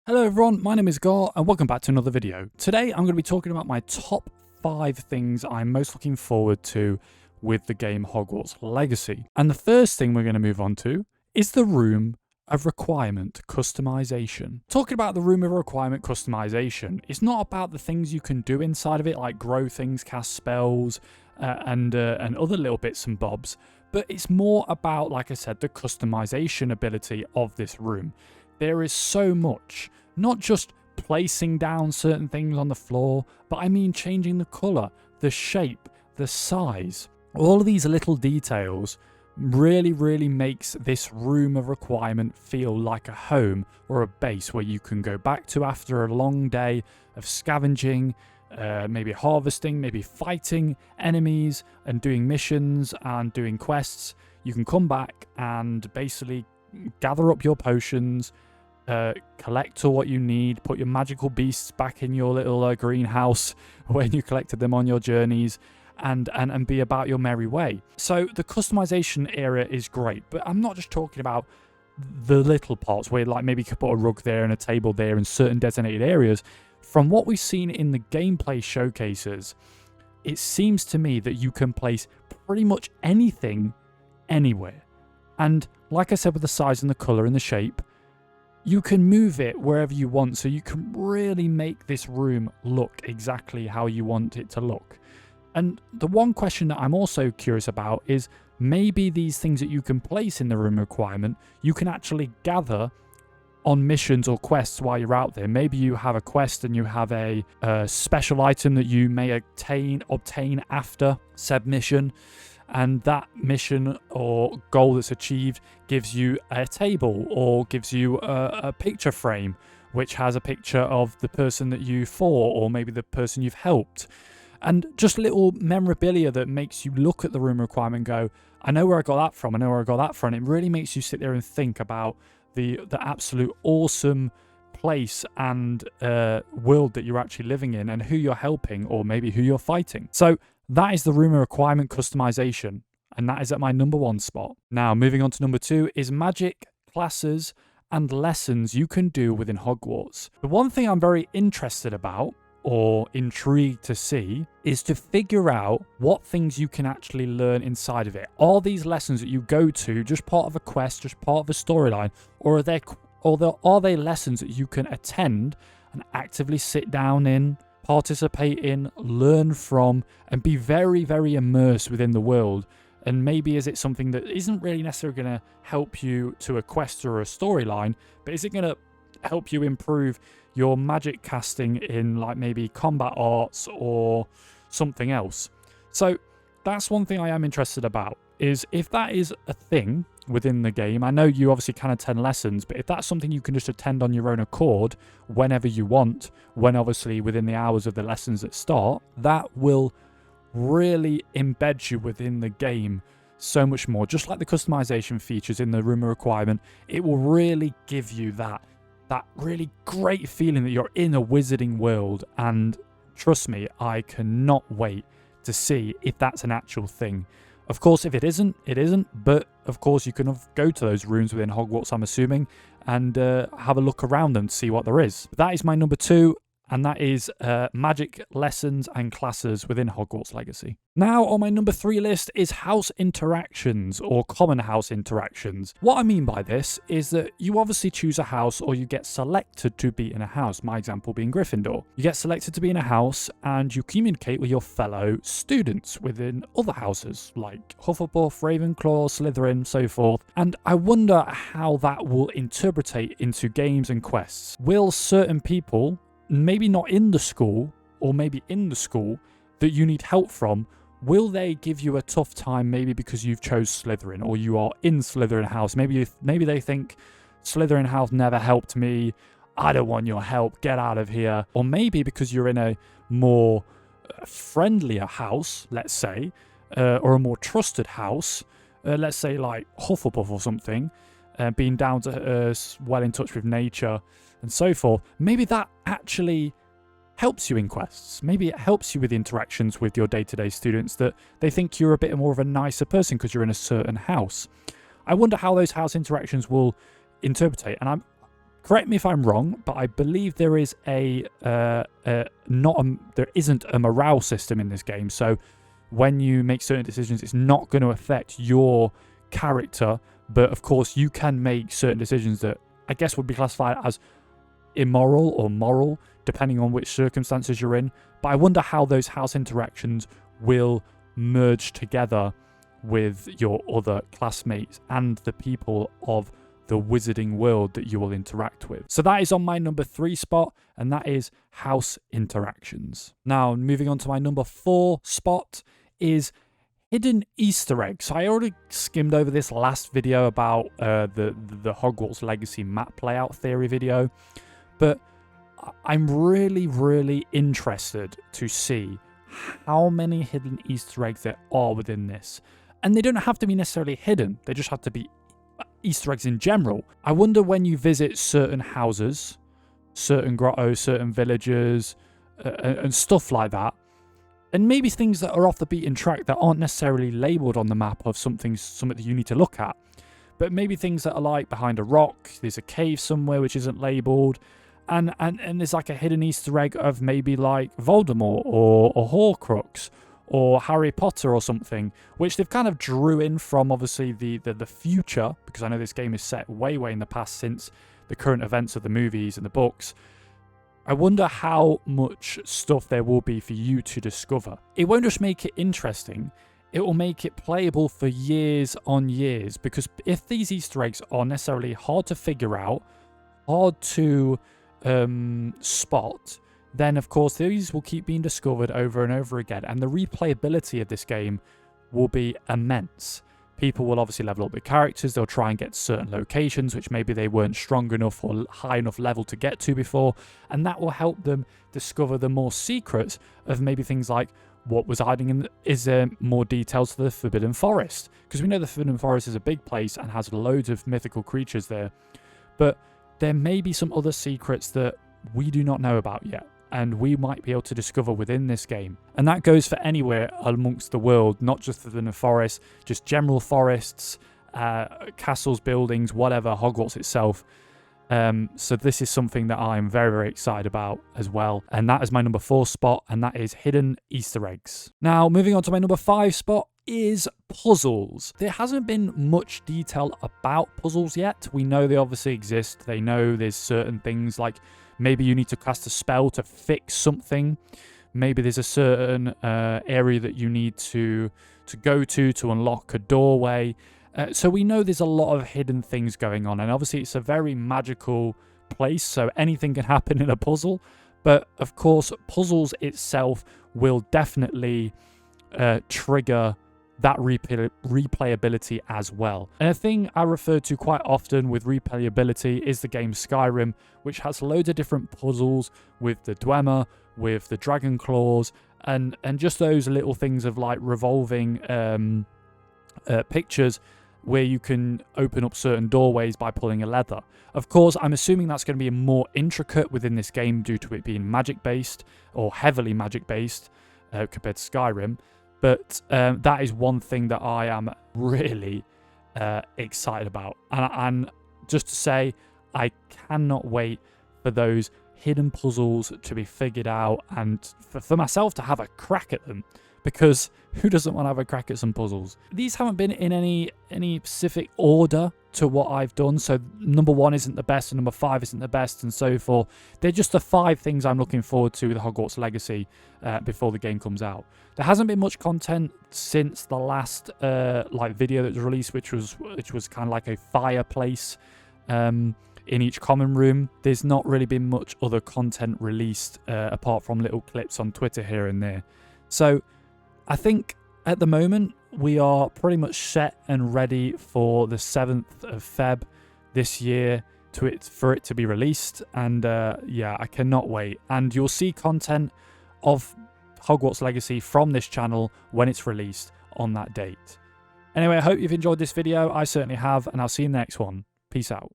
Hello everyone, my name is Gar and welcome back to another video. Today I'm going to be talking about my top 5 things I'm most looking forward to with the game Hogwarts Legacy. And the first thing we're going to move on to is the Room of Requirement Customization. Talking about the Room of Requirement Customization, it's not about the things you can do inside of it, like grow things, cast spells, and other little bits and bobs, but it's more about, like I said, the customization ability of this room. There is so much, not just placing down certain things on the floor, but I mean changing the colour, the shape, the size. All of these little details really makes this Room of Requirement feel like a home or a base where you can go back to after a long day of scavenging, maybe harvesting, maybe fighting enemies and doing missions and doing quests. You can come back and basically gather up your potions, collect all what you need, put your magical beasts back in your little greenhouse when you collected them on your journeys, and be about your merry way. So the customization area is great, but I'm not just talking about the little parts where like maybe you could put a rug there and a table there in certain designated areas. From what we've seen in the gameplay showcases, it seems to me that you can place pretty much anything anywhere. And like I said, with the size and the colour and the shape, you can move it wherever you want, so you can really make this room look exactly how you want it to look. And the one question that I'm also curious about is maybe these things that you can place in the room requirement, you can actually gather on missions or quests while you're out there. Maybe you have a quest and you have a special item that you may obtain after said mission, and that mission or goal that's achieved gives you a table or gives you a picture frame which has a picture of the person that you fought or maybe the person you've helped. And just little memorabilia that makes you look at the room requirement and go, I know where I got that from, I know where I got that from. It really makes you sit there and think about the absolute awesome place and world that you're actually living in and who you're helping or maybe who you're fighting. So that is the Room of Requirement customization, and that is at my number 1 spot. Now, moving on to number 2 is magic, classes, and lessons you can do within Hogwarts. The one thing I'm very interested about or intrigued to see is to figure out what things you can actually learn inside of it. Are these lessons that you go to just part of a quest, just part of a storyline, or are they lessons that you can attend and actively sit down in, participate in, learn from, and be very immersed within the world? And maybe is it something that isn't really necessarily going to help you to a quest or a storyline, but is it going to help you improve your magic casting in like maybe combat arts or something else? So that's one thing I am interested about, is if that is a thing within the game. I know you obviously can attend lessons, but if that's something you can just attend on your own accord whenever you want, when obviously within the hours of the lessons that start, that will really embed you within the game so much more. Just like the customization features in the Room of Requirement, it will really give you that really great feeling that you're in a wizarding world. And trust me, I cannot wait to see if that's an actual thing. Of course, if it isn't, it isn't. But of course, you can go to those rooms within Hogwarts, I'm assuming, and have a look around them to see what there is. But that is my number 2, and that is magic lessons and classes within Hogwarts Legacy. Now, on my number 3 list is house interactions or common house interactions. What I mean by this is that you obviously choose a house or you get selected to be in a house. My example being Gryffindor. You get selected to be in a house and you communicate with your fellow students within other houses like Hufflepuff, Ravenclaw, Slytherin, so forth. And I wonder how that will interpretate into games and quests. Will certain people, maybe not in the school, or maybe in the school, that you need help from, will they give you a tough time maybe because you've chose Slytherin or you are in Slytherin house? Maybe they think Slytherin house never helped me, I don't want your help, get out of here. Or maybe because you're in a more friendlier house, let's say, or a more trusted house, let's say like Hufflepuff or something, being down to earth, well in touch with nature and so forth, maybe that actually helps you in quests. Maybe it helps you with interactions with your day-to-day students, that they think you're a bit more of a nicer person because you're in a certain house. I wonder how those house interactions will interpret, and I'm Correct me if I'm wrong, but I believe there is there isn't a morale system in this game. So when you make certain decisions, it's not going to affect your character. But of course, you can make certain decisions that I guess would be classified as immoral or moral, depending on which circumstances you're in. But I wonder how those house interactions will merge together with your other classmates and the people of the wizarding world that you will interact with. So that is on my number 3 spot, and that is house interactions. Now, moving on to my number 4 spot is hidden Easter eggs. So I already skimmed over this last video about the Hogwarts Legacy map layout theory video, but I'm really interested to see how many hidden Easter eggs there are within this. And they don't have to be necessarily hidden, they just have to be Easter eggs in general. I wonder when you visit certain houses, certain grottos, certain villages, and stuff like that, and maybe things that are off the beaten track that aren't necessarily labelled on the map of something that you need to look at, but maybe things that are like behind a rock, there's a cave somewhere which isn't labelled, and there's like a hidden Easter egg of maybe like Voldemort or Horcrux or Harry Potter or something, which they've kind of drew in from obviously the future, because I know this game is set way in the past since the current events of the movies and the books. I wonder how much stuff there will be for you to discover. It won't just make it interesting, it will make it playable for years on years, because if these Easter eggs are necessarily hard to figure out, hard to spot, then of course these will keep being discovered over and over again, and the replayability of this game will be immense. People will obviously level up their characters, they'll try and get certain locations which maybe they weren't strong enough or high enough level to get to before, and that will help them discover the more secrets of maybe things like what was hiding in is there more details to the Forbidden Forest, because we know the Forbidden Forest is a big place and has loads of mythical creatures there, but there may be some other secrets that we do not know about yet, and we might be able to discover within this game. And that goes for anywhere amongst the world, not just the Forbidden Forest, just general forests, castles, buildings, whatever, Hogwarts itself. So this is something that I'm very excited about as well. And that is my number 4 spot, and that is hidden Easter eggs. Now, moving on to my number 5 spot is puzzles. There hasn't been much detail about puzzles yet. We know they obviously exist. They know there's certain things like maybe you need to cast a spell to fix something. Maybe there's a certain area that you need to go to unlock a doorway. So we know there's a lot of hidden things going on. And obviously it's a very magical place, so anything can happen in a puzzle. But of course, puzzles itself will definitely trigger that replayability as well. And a thing I refer to quite often with replayability is the game Skyrim, which has loads of different puzzles with the Dwemer, with the Dragon Claws, and just those little things of like revolving pictures where you can open up certain doorways by pulling a lever. Of course, I'm assuming that's going to be more intricate within this game due to it being magic-based, or heavily magic-based compared to Skyrim. But that is one thing that I am really excited about. And just to say, I cannot wait for those hidden puzzles to be figured out and for myself to have a crack at them. Because who doesn't want to have a crack at some puzzles? These haven't been in any specific order to what I've done. So number 1 isn't the best, and number 5 isn't the best, and so forth. They're just the 5 things I'm looking forward to with Hogwarts Legacy before the game comes out. There hasn't been much content since the last video that was released, which was kind of like a fireplace in each common room. There's not really been much other content released apart from little clips on Twitter here and there. So I think at the moment we are pretty much set and ready for the 7th of Feb this year for it to be released, and yeah, I cannot wait. And you'll see content of Hogwarts Legacy from this channel when it's released on that date. Anyway, I hope you've enjoyed this video. I certainly have, and I'll see you in the next one. Peace out.